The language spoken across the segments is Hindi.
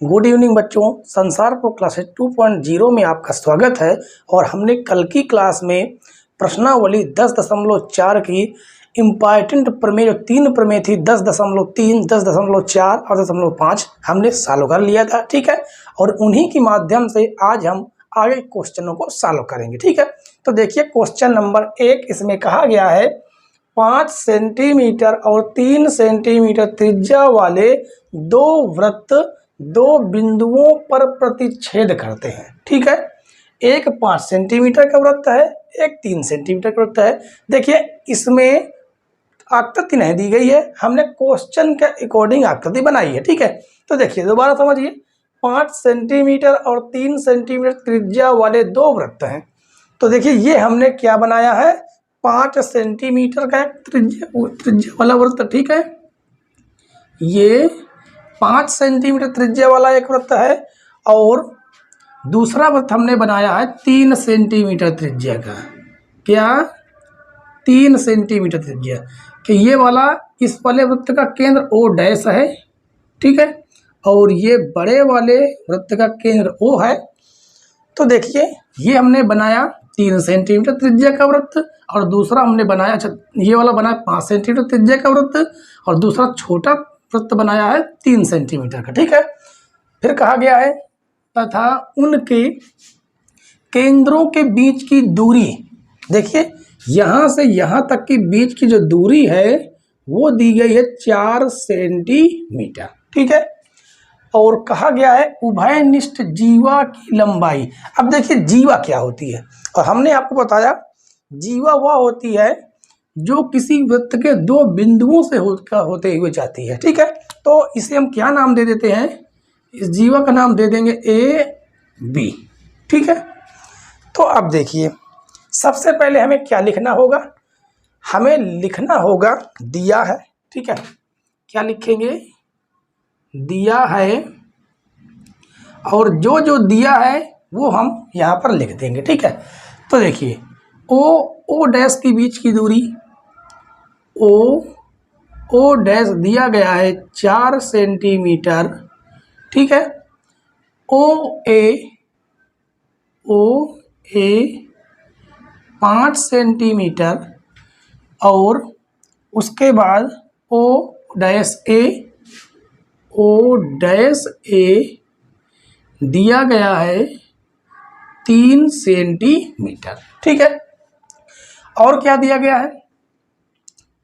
गुड इवनिंग बच्चों, संसार प्रो क्लासेस 2.0 में आपका स्वागत है। और हमने कल की क्लास में प्रश्नावली 10.4 की इम्पॉर्टेंट प्रमेय जो 3 प्रमेय थी 10.3, 10.4 और 10.5 हमने सॉल्व कर लिया था। ठीक है, और उन्हीं के माध्यम से आज हम आगे क्वेश्चनों को सॉल्व करेंगे। ठीक है, तो देखिए क्वेश्चन नंबर 1 इसमें कहा गया है 5 सेंटीमीटर और 3 सेंटीमीटर त्रिज्या वाले दो वृत्त दो बिंदुओं पर प्रतिच्छेद करते हैं। ठीक है, एक 5 सेंटीमीटर का वृत्त है, एक 3 सेंटीमीटर का वृत्त है। देखिए इसमें आकृति नहीं दी गई है, हमने क्वेश्चन के अकॉर्डिंग आकृति बनाई है। ठीक है, तो देखिए दोबारा समझिए, 5 सेंटीमीटर और 3 सेंटीमीटर त्रिज्या वाले दो वृत्त हैं। तो देखिए ये हमने क्या बनाया है, 5 सेंटीमीटर का एक त्रिज्या वाला वृत्त। ठीक है, ये 5 सेंटीमीटर त्रिज्या वाला एक वृत्त है और दूसरा वृत्त हमने बनाया है 3 सेंटीमीटर त्रिज्या का। क्या? 3 सेंटीमीटर त्रिज्या कि ये वाला, इस वाले वृत्त का केंद्र O डैश है। ठीक है, और ये बड़े वाले वृत्त का केंद्र O है। तो देखिए ये हमने बनाया 3 सेंटीमीटर त्रिज्या का वृत्त और दूसरा हमने बनाया, अच्छा ये वाला बनाया 5 सेंटीमीटर त्रिज्या का वृत्त और दूसरा छोटा वृत्त बनाया है 3 सेंटीमीटर का। ठीक है, फिर कहा गया है तथा उनके केंद्रों के बीच की दूरी, देखिए यहाँ से यहाँ तक की बीच की जो दूरी है वो दी गई है 4 सेंटीमीटर। ठीक है, और कहा गया है उभयनिष्ठ जीवा की लंबाई। अब देखिए जीवा क्या होती है, और हमने आपको बताया जीवा वह होती है जो किसी वृत्त के दो बिंदुओं से होते हुए जाती है। ठीक है, तो इसे हम क्या नाम दे देते हैं, इस जीवा का नाम दे देंगे ए बी। ठीक है, तो अब देखिए सबसे पहले हमें क्या लिखना होगा, हमें लिखना होगा दिया है। ठीक है, क्या लिखेंगे, दिया है, और जो जो दिया है वो हम यहाँ पर लिख देंगे। ठीक है, तो देखिए ओ डैश के बीच की दूरी ओ डैश दिया गया है 4 सेंटीमीटर। ठीक है, ओ ए 5 सेंटीमीटर और उसके बाद ओ डैश ए दिया गया है 3 सेंटीमीटर। ठीक है, और क्या दिया गया है,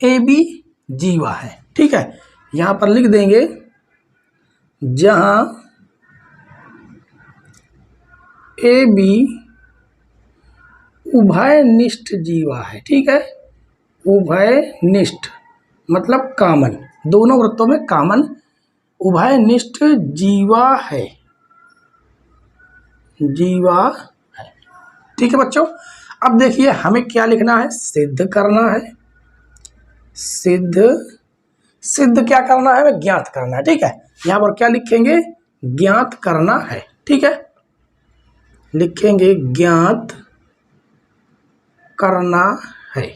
ए बी जीवा है। ठीक है, यहाँ पर लिख देंगे जहाँ ए बी उभयनिष्ठ जीवा है। ठीक है, उभयनिष्ठ मतलब कॉमन, दोनों वृत्तों में कॉमन उभयनिष्ठ जीवा है, जीवा है। ठीक है बच्चों, अब देखिए हमें क्या लिखना है, सिद्ध करना है। सिद्ध क्या करना है, हमें ज्ञात करना है। ठीक है, यहाँ पर क्या लिखेंगे, ज्ञात करना है। ठीक है, लिखेंगे ज्ञात करना है।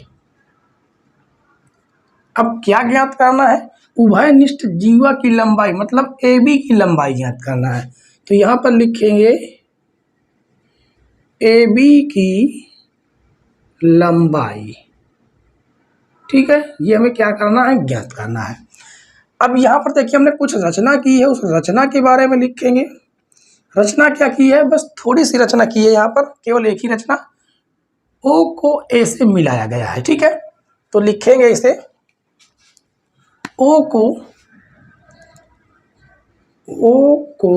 अब क्या ज्ञात करना है, उभयनिष्ठ जीवा की लंबाई मतलब ए बी की लंबाई ज्ञात करना है। तो यहाँ पर लिखेंगे ए बी की लंबाई। ठीक है, ये हमें क्या करना है, ज्ञात करना है। अब यहाँ पर देखिए हमने कुछ रचना की है, उस रचना के बारे में लिखेंगे। रचना क्या की है, बस थोड़ी सी रचना की है, यहाँ पर केवल एक ही रचना, ओ को ए से मिलाया गया है। ठीक है, तो लिखेंगे इसे ओ को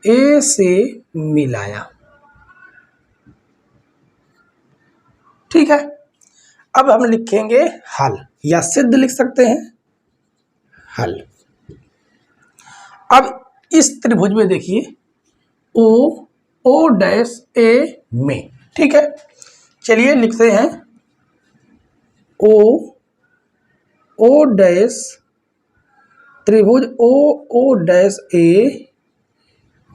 ए से मिलाया। ठीक है, अब हम लिखेंगे हल, या सिद्ध लिख सकते हैं, हल। अब इस त्रिभुज में देखिए ओ डैश ए में। ठीक है, चलिए लिखते हैं ओ डैश त्रिभुज ओ डैश ए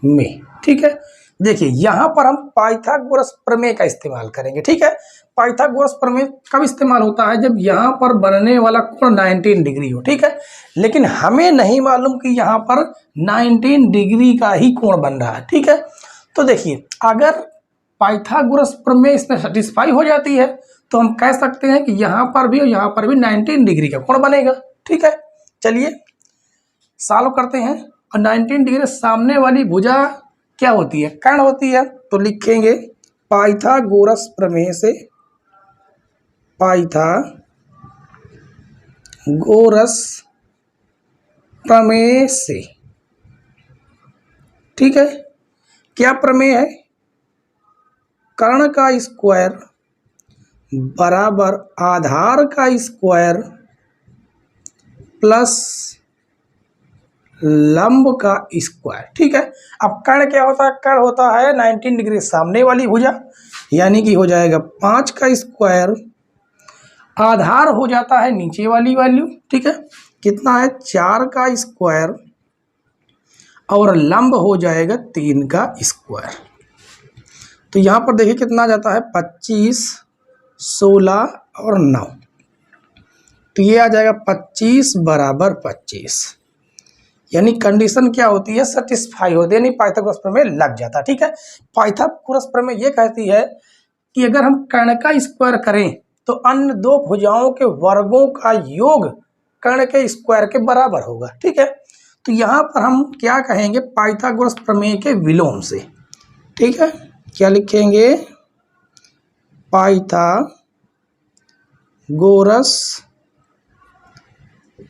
में। ठीक है, देखिए यहाँ पर हम पाइथागोरस प्रमेय का इस्तेमाल करेंगे, ठीक है। पाइथागोरस प्रमेय कब इस्तेमाल होता है? जब यहाँ पर बनने वाला कोण 19 डिग्री हो, ठीक है। लेकिन हमें नहीं मालूम कि यहाँ पर 19 डिग्री का ही कोण बन रहा है, ठीक है। तो देखिए अगर पाइथागोरस प्रमेय इसमें सेटिस्फाई हो जाती है तो हम कह सकते हैं कि यहाँ पर भी और यहाँ पर भी 19 डिग्री का कोण बनेगा, ठीक है। चलिए सॉल्व करते हैं। और 19 डिग्री सामने वाली भुजा क्या होती है? कर्ण होती है। तो लिखेंगे पाइथागोरस प्रमेय से, पाइथागोरस प्रमेय से, ठीक है। क्या प्रमेय है? कर्ण का स्क्वायर बराबर आधार का स्क्वायर प्लस लंब का स्क्वायर, ठीक है। अब कर्ण क्या होता है? कर्ण होता है 19 डिग्री सामने वाली भुजा, यानी कि हो जाएगा 5 का स्क्वायर, आधार हो जाता है नीचे वाली वैल्यू, ठीक है। कितना है? 4 का स्क्वायर, और लंब हो जाएगा 3 का स्क्वायर। तो यहाँ पर देखिए कितना जाता है? 25, 16 और 9। तो ये आ जाएगा 25 बराबर 25, यानी कंडीशन क्या होती है? सेटिस्फाई होती है, यानी पाइथागोरस प्रमेय लग जाता है, ठीक है। पाइथागोरस प्रमेय ये कहती है कि अगर हम कर्ण का स्क्वायर करें तो अन्य दो भुजाओं के वर्गों का योग कर्ण के स्क्वायर के बराबर होगा, ठीक है। तो यहाँ पर हम क्या कहेंगे? पाइथागोरस प्रमेय के विलोम से, ठीक है। क्या लिखेंगे? पाइथागोरस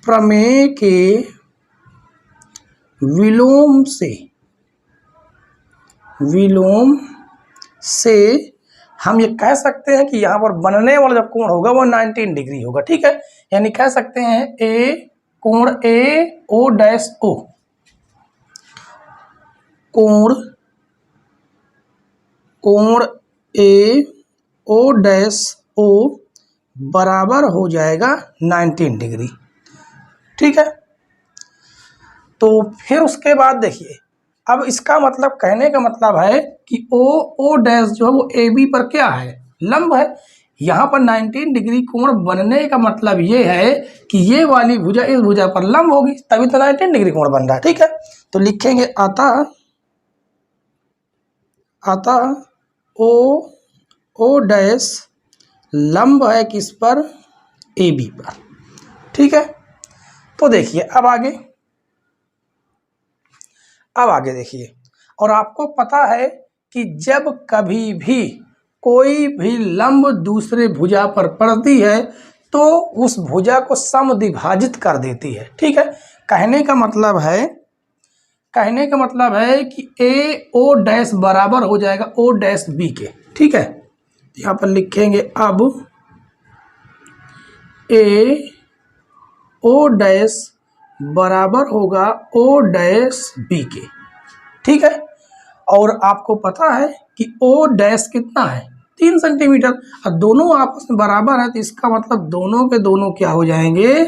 प्रमेय के विलोम से हम ये कह सकते हैं कि यहाँ पर बनने वाला जो कोण होगा वो 19 डिग्री होगा, ठीक है। यानी कह सकते हैं कोण ए ओ डैश ओ, कोण ए ओ डैश ओ बराबर हो जाएगा 19 डिग्री, ठीक है। तो फिर उसके बाद देखिए, अब इसका मतलब कहने का मतलब है कि ओ डैश जो है वो ए बी पर क्या है? लंब है। यहाँ पर 19 डिग्री कोण बनने का मतलब ये है कि ये वाली भुजा इस भुजा पर लंब होगी, तभी तो 19 डिग्री कोण बन रहा है, ठीक है। तो लिखेंगे अतः ओ डैश लंब है किस पर? ए बी पर, ठीक है। तो देखिए अब आगे देखिए, और आपको पता है कि जब कभी भी कोई भी लंब दूसरे भुजा पर पड़ती है तो उस भुजा को समद्विभाजित कर देती है, ठीक है। कहने का मतलब है कि ए ओ डैश बराबर हो जाएगा ओ डैश बी के, ठीक है। यहाँ पर लिखेंगे अब ए ओ डैश बराबर होगा ओ डैश बी के, ठीक है। और आपको पता है कि ओ डैश कितना है? 3 सेंटीमीटर। और दोनों आपस में बराबर है तो इसका मतलब दोनों के दोनों क्या हो जाएंगे?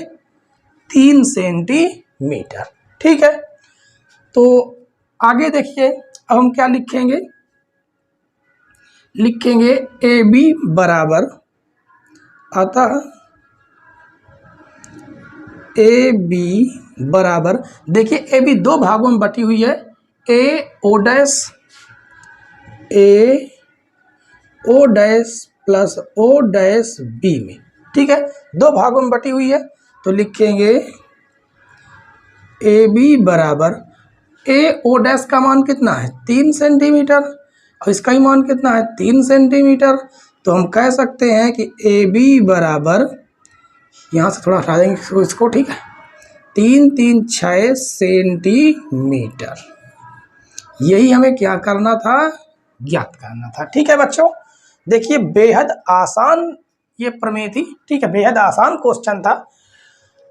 3 सेंटीमीटर, ठीक है। तो आगे देखिए, अब हम क्या लिखेंगे ए बी बराबर, अतः ए बी बराबर, देखिए ए बी 2 भागों में बटी हुई है, a o dash plus o dash b में, ठीक है। 2 भागों में बटी हुई है। तो लिखेंगे ए बी बराबर, ए ओ डैश का मान कितना है? 3 सेंटीमीटर, और इसका ही मान कितना है? 3 सेंटीमीटर। तो हम कह सकते हैं कि ए बी बराबर, यहाँ से थोड़ा हटा देंगे इसको, ठीक है, 3 3 6 सेंटीमीटर। यही हमें क्या करना था? ज्ञात करना था, ठीक है बच्चों। देखिए बेहद आसान ये प्रमेय थी, ठीक है, बेहद आसान क्वेश्चन था।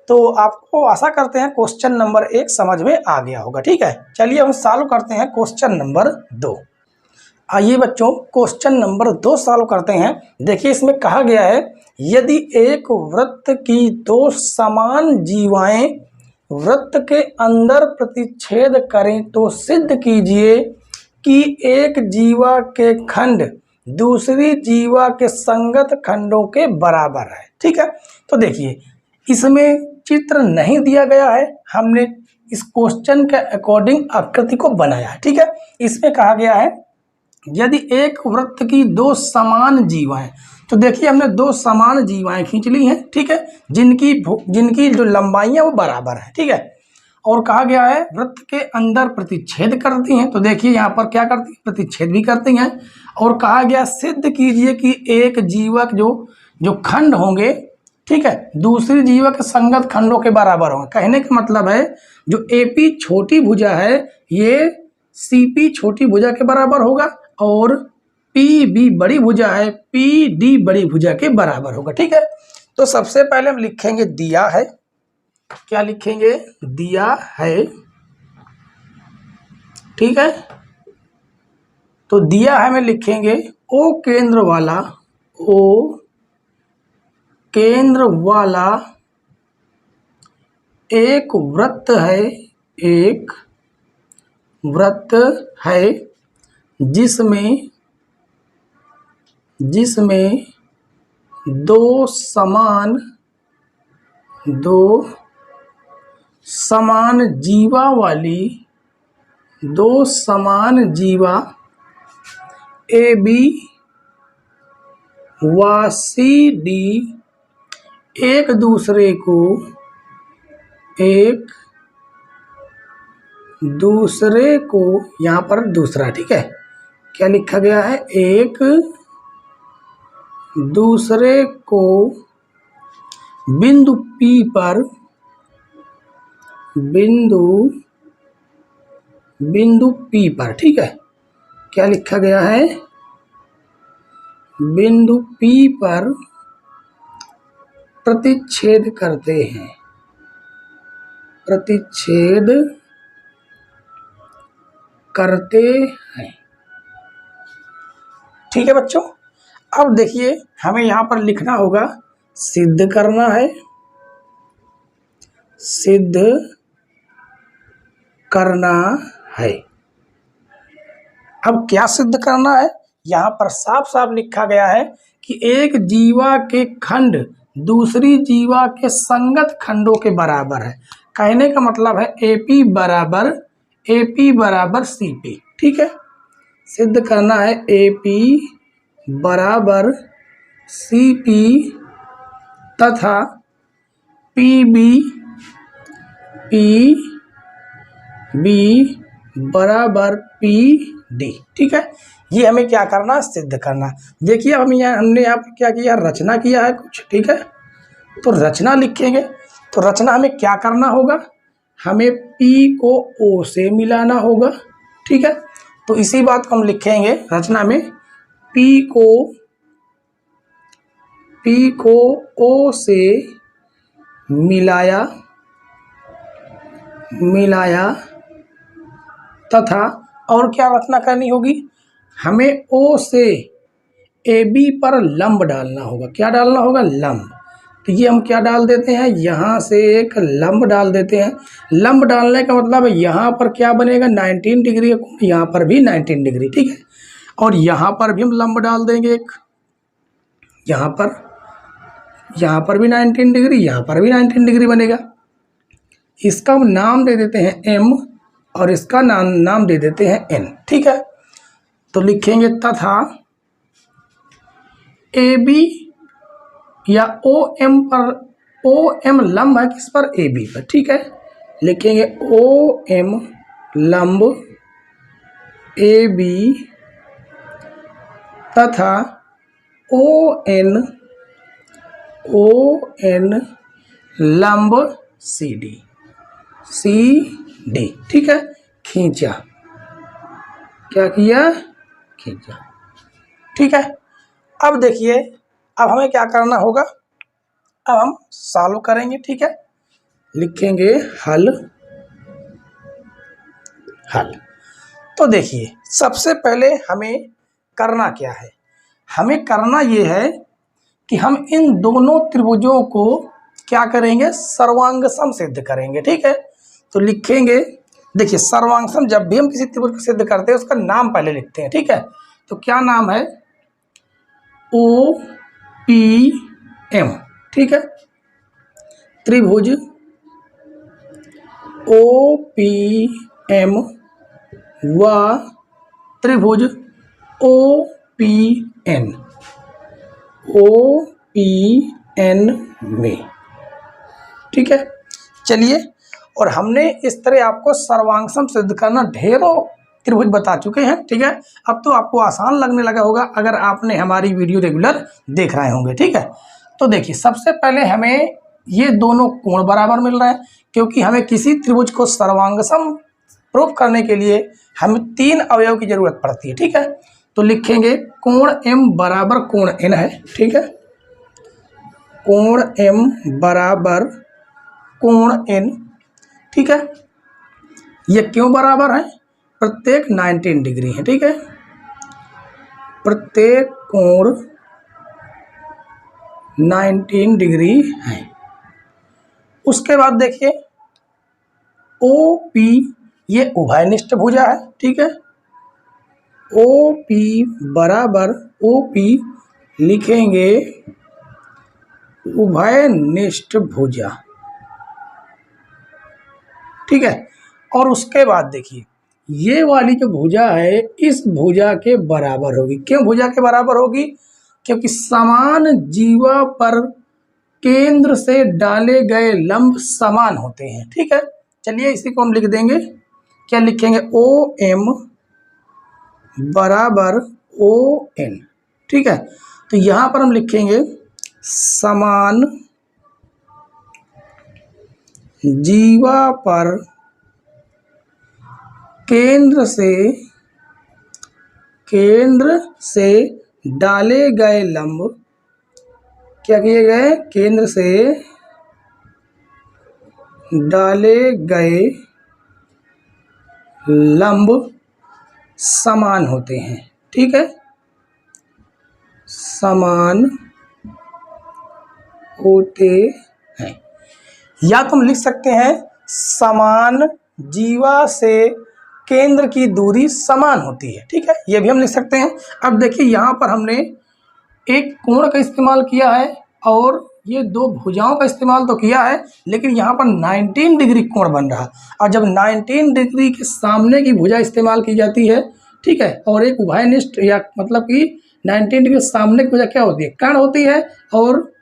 तो आपको आशा करते हैं क्वेश्चन नंबर 1 समझ में आ गया होगा, ठीक है। चलिए हम सॉल्व करते हैं क्वेश्चन नंबर 2। आइए बच्चों क्वेश्चन नंबर 2 सॉल्व करते हैं। देखिए इसमें कहा गया है, यदि एक वृत्त की 2 समान जीवाएं वृत्त के अंदर प्रतिच्छेद करें तो सिद्ध कीजिए कि एक जीवा के खंड दूसरी जीवा के संगत खंडों के बराबर है। ठीक है, तो देखिए इसमें चित्र नहीं दिया गया है, हमने इस क्वेश्चन के अकॉर्डिंग आकृति को बनाया है। ठीक है, इसमें कहा गया है यदि एक वृत्त की दो समान जीवाएं, तो देखिए हमने दो समान जीवाएं खींच ली हैं। ठीक है, जिनकी जो लंबाई है वो बराबर है। ठीक है, और कहा गया है वृत्त के अंदर प्रतिच्छेद करती हैं, तो देखिए यहाँ पर क्या करती हैं, प्रतिच्छेद भी करती हैं। और कहा गया सिद्ध कीजिए कि एक जीवक जो खंड होंगे, ठीक है, दूसरी जीवा के संगत खंडों के बराबर होंगे। कहने का मतलब है जो एपी छोटी भुजा है ये सीपी छोटी भुजा के बराबर होगा, और पी बी बड़ी भुजा है पी डी बड़ी भुजा के बराबर होगा। ठीक है, तो सबसे पहले हम लिखेंगे दिया है, क्या लिखेंगे, दिया है। ठीक है, तो दिया है में लिखेंगे ओ केंद्र वाला एक वृत्त है, जिसमें दो समान जीवा ए बी व सी डी एक दूसरे को यहाँ पर दूसरा, ठीक है, क्या लिखा गया है, एक दूसरे को बिंदु P पर, ठीक है, क्या लिखा गया है, बिंदु P पर प्रतिच्छेद करते हैं, ठीक है बच्चों। अब देखिए हमें यहाँ पर लिखना होगा, सिद्ध करना है, अब क्या सिद्ध करना है, यहाँ पर साफ साफ लिखा गया है कि एक जीवा के खंड दूसरी जीवा के संगत खंडों के बराबर है। कहने का मतलब है एपी बराबर सीपी। ठीक है, सिद्ध करना है एपी बराबर सीपी तथा पीबी बराबर पीडी। ठीक है, ये हमें क्या करना, सिद्ध करना। देखिए अब हमने यहाँ पर क्या किया, रचना किया है कुछ। ठीक है, तो रचना लिखेंगे, तो रचना हमें क्या करना होगा, हमें P को O से मिलाना होगा। ठीक है, तो इसी बात को हम लिखेंगे रचना में, P को O से मिलाया तथा और क्या रचना करनी होगी, हमें O से AB पर लंब डालना होगा। क्या डालना होगा, लंब। तो ये हम क्या डाल देते हैं, यहाँ से एक लंब डाल देते हैं। लंब डालने का मतलब है यहाँ पर क्या बनेगा, 19 डिग्री, यहाँ पर भी 19 डिग्री। ठीक है, और यहाँ पर भी हम लंब डाल देंगे एक, यहाँ पर भी 19 डिग्री, यहाँ पर भी 19 डिग्री बनेगा। इसका हम नाम दे देते हैं M और इसका नाम दे देते हैं N। ठीक है, तो लिखेंगे तथा AB या OM लंब है किस पर, AB पर। ठीक है, लिखेंगे OM लंब AB तथा ON लंब CD। ठीक है, खींचा, क्या किया, खींचा। ठीक है, अब देखिए अब हमें क्या करना होगा, अब हम सॉल्व करेंगे। ठीक है, लिखेंगे हल। तो देखिए सबसे पहले हमें करना क्या है, हमें करना ये है कि हम इन दोनों त्रिभुजों को क्या करेंगे, सर्वांग सम सिद्ध करेंगे। ठीक है, तो लिखेंगे देखिए सर्वांग जब भी हम किसी त्रिभुज को सिद्ध करते हैं उसका नाम पहले लिखते हैं, ठीक है। तो क्या नाम है? ओ पी एम, ठीक है। त्रिभुज ओ पी एम व त्रिभुज O P N, O P N में, ठीक है। चलिए, और हमने इस तरह आपको सर्वांग सिद्ध करना ढेरों त्रिभुज बता चुके हैं, ठीक है। अब तो आपको आसान लगने लगा होगा अगर आपने हमारी वीडियो रेगुलर देख रहे होंगे, ठीक है। तो देखिए सबसे पहले हमें ये दोनों कोण बराबर मिल रहे हैं, क्योंकि हमें किसी त्रिभुज को सर्वांगसम प्रूफ करने के लिए हमें 3 अवयव की जरूरत पड़ती है, ठीक है। तो लिखेंगे कोण m बराबर कोण n है, ठीक है। कोण m बराबर कोण n, ठीक है। ये क्यों बराबर है? प्रत्येक 19 डिग्री है, ठीक है। प्रत्येक कोण 19 डिग्री है। उसके बाद देखिए OP ये उभयनिष्ठ भुजा है, ठीक है। OP बराबर OP लिखेंगे उभयनिष्ठ भुजा, ठीक है। और उसके बाद देखिए ये वाली जो भुजा है इस भुजा के बराबर होगी। क्यों भुजा के बराबर होगी? क्योंकि समान जीवा पर केंद्र से डाले गए लंब समान होते हैं, ठीक है। चलिए इसी को हम लिख देंगे, क्या लिखेंगे? OM बराबर ON, ठीक है। तो यहां पर हम लिखेंगे समान जीवा पर केंद्र से डाले गए लंब, क्या किए गए? केंद्र से डाले गए लंब समान होते हैं, ठीक है। समान होते हैं, या तो हम लिख सकते हैं समान जीवा से केंद्र की दूरी समान होती है, ठीक है। ये भी हम लिख सकते हैं। अब देखिए यहाँ पर हमने एक कोण का इस्तेमाल किया है और ये 2 भुजाओं का इस्तेमाल तो किया है, लेकिन यहाँ पर 19 डिग्री कोण बन रहा। और जब 19 डिग्री के सामने की भुजा इस्तेमाल की जाती है, ठीक है, और एक उभयनिष्ठ या मतलब कि 19 डिग्री सामने की भुजा क्या होती है? कर्ण होती है। और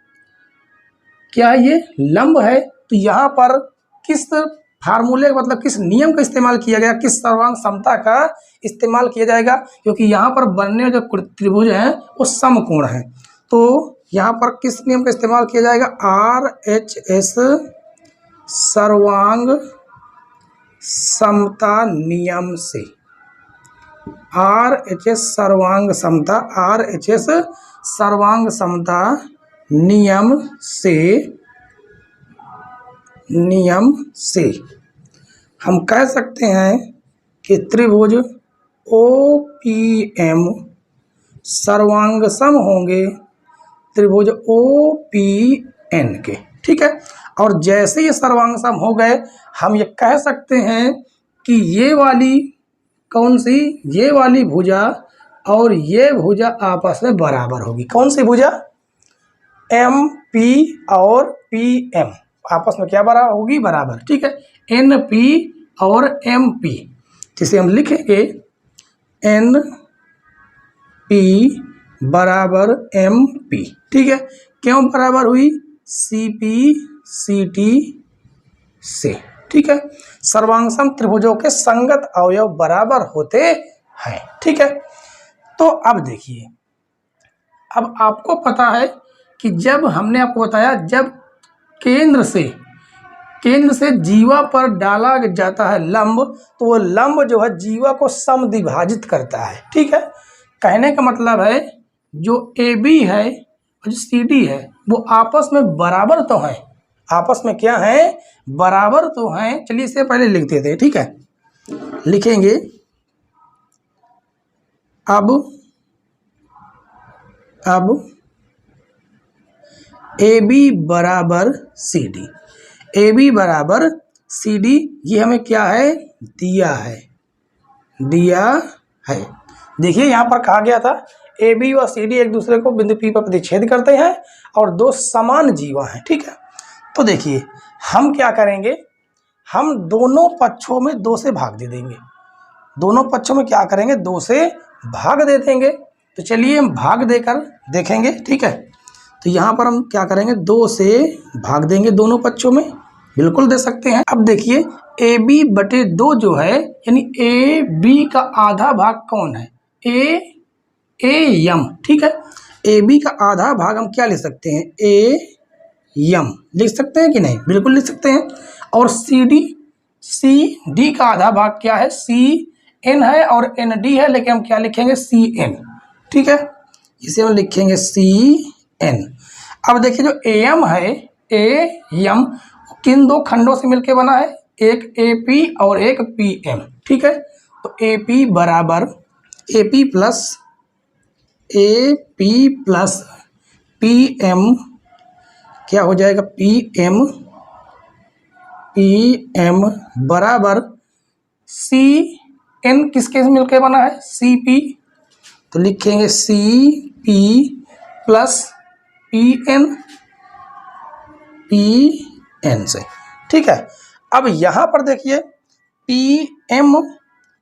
क्या ये लंब है? तो यहाँ पर किस फार्मूले मतलब किस नियम का इस्तेमाल किया गया, किस सर्वांग समता का इस्तेमाल किया जाएगा? क्योंकि यहाँ पर बनने जो त्रिभुज हैं वो समकोण हैं, तो यहाँ पर किस नियम का इस्तेमाल किया जाएगा? RHS सर्वांग समता नियम से। RHS सर्वांग समता, RHS सर्वांग समता नियम से हम कह सकते हैं कि त्रिभुज OPM सर्वांगसम होंगे त्रिभुज OPN के, ठीक है। और जैसे ये सर्वांगसम हो गए हम ये कह सकते हैं कि ये वाली कौन सी? ये वाली भुजा और ये भुजा आपस में बराबर होगी। कौन सी भुजा? MP और PM आपस में क्या बराबर होगी? बराबर, ठीक है। NP और MP, जिसे हम लिखेंगे NP बराबर MP, ठीक है। क्यों बराबर हुई? CP CT से, ठीक है। सर्वांगसम त्रिभुजों के संगत अवयव बराबर होते हैं, ठीक है। तो अब देखिए, अब आपको पता है कि जब हमने आपको बताया जब केंद्र से जीवा पर डाला जाता है लंब, तो वो लंब जो है जीवा को समद्विभाजित करता है, ठीक है। कहने का मतलब है जो AB है और जो CD है वो आपस में बराबर तो हैं, आपस में क्या है? बराबर तो हैं। चलिए इसे पहले लिख देते हैं, ठीक है। लिखेंगे अब AB बराबर CD, AB बराबर सी डी, ये हमें क्या है, दिया है। देखिए यहाँ पर कहा गया था ए बी और सी डी एक दूसरे को बिंदु पी पर प्रतिच्छेद करते हैं और दो समान जीवा हैं, ठीक है। तो देखिए हम क्या करेंगे, हम दोनों पक्षों में 2 से भाग दे देंगे, दोनों पक्षों में क्या करेंगे, 2 से भाग दे देंगे। तो चलिए हम भाग देकर देखेंगे, ठीक है। तो यहाँ पर हम क्या करेंगे, 2 से भाग देंगे दोनों पक्षों में, बिल्कुल दे सकते हैं। अब देखिए ए बी बटे 2 जो है, यानी ए बी का आधा भाग कौन है, ए एम, ठीक है। ए बी का आधा भाग हम क्या लिख सकते हैं, ए एम लिख सकते हैं कि नहीं, बिल्कुल लिख सकते हैं। और सी डी का आधा भाग क्या है, सी एन है और एन डी है, लेकिन हम क्या लिखेंगे, सी एन, ठीक है। इसे हम लिखेंगे सी एन। अब देखिए जो ए एम है, ए एम किन 2 खंडों से मिलकर बना है, एक ए पी और एक पी एम, ठीक है। तो ए पी बराबर A P plus P M क्या हो जाएगा, पी एम बराबर सी एन किसके से मिलकर बना है, सी पी। तो लिखेंगे C P plus P N से, ठीक है। अब यहाँ पर देखिए पी एम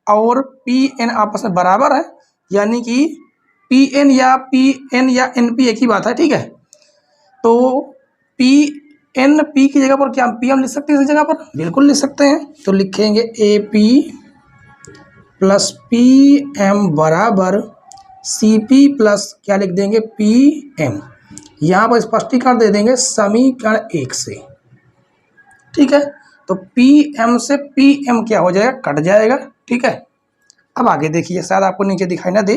और पी एन आपस में बराबर है, यानी कि पी एन या एन पी एक ही बात है, ठीक है। तो पी एन पी की जगह पर क्या हम पी एम लिख सकते हैं, इस जगह पर बिल्कुल लिख सकते हैं। तो लिखेंगे A P plus P M बराबर सी पी प्लस क्या लिख देंगे, पी एम। यहाँ पर स्पष्टीकरण दे देंगे समीकरण 1 से, ठीक है। तो पी एम से पी एम क्या हो जाएगा, कट जाएगा, ठीक है। अब आगे देखिए, शायद आपको नीचे दिखाई ना दे,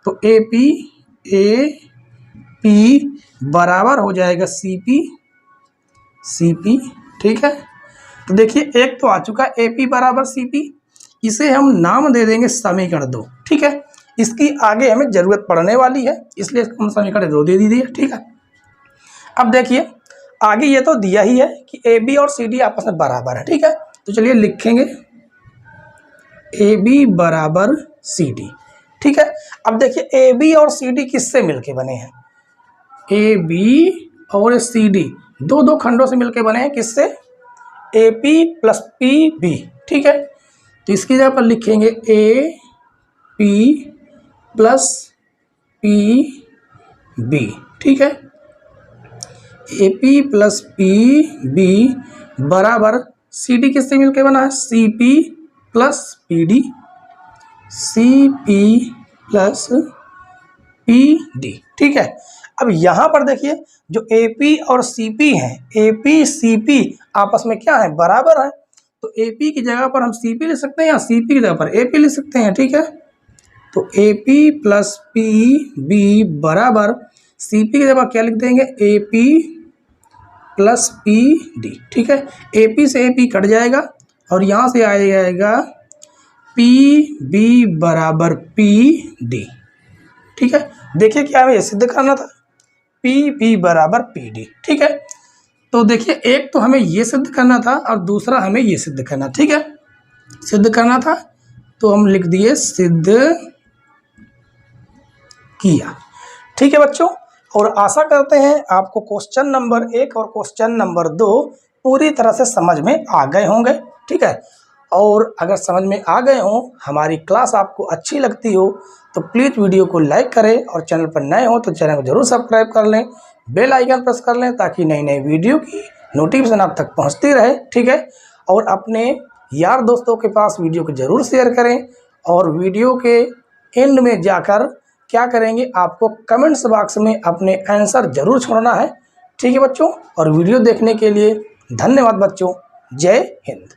तो ए पी बराबर हो जाएगा सी पी, ठीक है। तो देखिए एक तो आ चुका ए पी बराबर सी पी, इसे हम नाम दे देंगे समीकरण 2, ठीक है। इसकी आगे हमें जरूरत पड़ने वाली है, इसलिए हम समीकरण 2 दे दीजिए, ठीक है। अब देखिए आगे ये तो दिया ही है कि ए बी और सी डी आपस में बराबर है, ठीक है। तो चलिए लिखेंगे ए बी बराबर सी डी, ठीक है। अब देखिए ए बी और सी डी किससे मिलके बने हैं, ए बी और सी डी 2 खंडों से मिलके बने हैं, किससे, A P plus P B, ठीक है। तो इसकी जगह पर लिखेंगे A P plus P B, ठीक है। A P plus P B बराबर सी डी किससे मिलकर बना है, C P plus P D, C P plus P D, ठीक है। अब यहाँ पर देखिए जो ए पी और सी पी हैं, ए पी सी पी आपस में क्या है, बराबर है। तो ए पी की जगह पर हम सी पी लिख सकते हैं या सी पी की जगह पर ए पी लिख सकते हैं, ठीक है। तो A P plus P B बराबर सी पी की जगह क्या लिख देंगे, A P plus P D, ठीक है। ए पी से ए पी कट जाएगा और यहाँ से आ जाएगा पी बी बराबर पी डी, ठीक है। देखिए क्या हमें ये सिद्ध करना था, पी बी बराबर पी डी, ठीक है। तो देखिए एक तो हमें ये सिद्ध करना था और दूसरा हमें ये सिद्ध करना, ठीक है। सिद्ध करना था तो हम लिख दिए सिद्ध किया, ठीक है बच्चों। और आशा करते हैं आपको क्वेश्चन नंबर 1 और क्वेश्चन नंबर 2 पूरी तरह से समझ में आ गए होंगे, ठीक है। और अगर समझ में आ गए हों, हमारी क्लास आपको अच्छी लगती हो तो प्लीज़ वीडियो को लाइक करें और चैनल पर नए हो तो चैनल को जरूर सब्सक्राइब कर लें, बेल आइकन प्रेस कर लें ताकि नई नई वीडियो की नोटिफिकेशन आप तक पहुंचती रहे, ठीक है। और अपने यार दोस्तों के पास वीडियो को ज़रूर शेयर करें और वीडियो के एंड में जाकर क्या करेंगे, आपको कमेंट्स बॉक्स में अपने आंसर जरूर छोड़ना है, ठीक है बच्चों। और वीडियो देखने के लिए धन्यवाद बच्चों, जय हिंद।